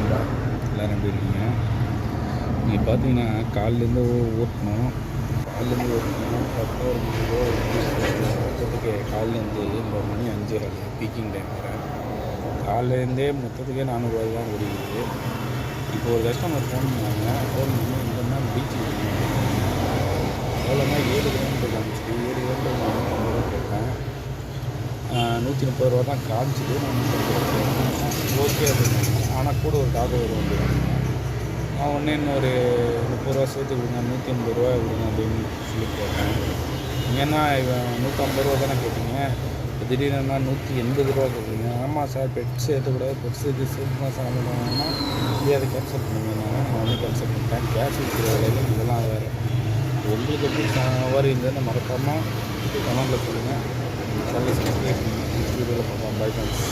நண்பா, எல்லோரும் எப்படி இருக்கீங்க? நீங்கள் பார்த்தீங்கன்னா காலையிலேருந்து ஓட்டணும். காலையிலேருந்து ஓட்டணும் 11 மொத்தத்துக்கு காலையிலேருந்து இப்போ மணி 5:30 பீக்கிங் டைம் வேறு. காலையிலேருந்தே மொத்தத்துக்கே 400 தான் ஓடிக்குது. இப்போ ஒரு கஸ்டமர் ஃபோன் பண்ணி இந்த மாதிரி பீச்சுக்கு எவ்வளோனா 7 கிலோமீட்டர் காமிச்சிட்டு 7 கிலோமீட்டர் 150 ரூபா கேட்டேன். 130 ரூபா தான் காமிச்சிட்டு நான் 150 ரூபா கேட்டேன். ஓகே அப்படின்னு. ஆனால் கூட ஒரு டாக் வரும் அப்படின்னு நான் ஒன்று இன்னொரு 30 ரூபா சேர்த்து கொடுங்க, 180 ரூபா கொடுங்க அப்படின்னு சொல்லி கேட்டேன். ஏன்னா இவன் 150 ரூபா தானே கேட்டீங்க, திடீர்னு 180 ரூபா கேட்குறீங்க. ஆமாம் சார், பெட்ஸ் ஏற்றக்கூடாது, பெட்ஸுக்கு சேர்த்து சாப்பிடணும்னா இதே அதை கேன்சல் பண்ணுங்க. நான் வந்து கேன்சல் பண்ணிட்டேன். கேஸ் விற்கிற வேலையில் இதெல்லாம் வேறு. உங்களுக்கு எப்படி சவாரி இருந்ததுன்னு மறக்காமல் கமெண்டில் சொல்லுங்கள். சர்வீஸ் வீடியோவில் பார்க்கலாம். Bye friends.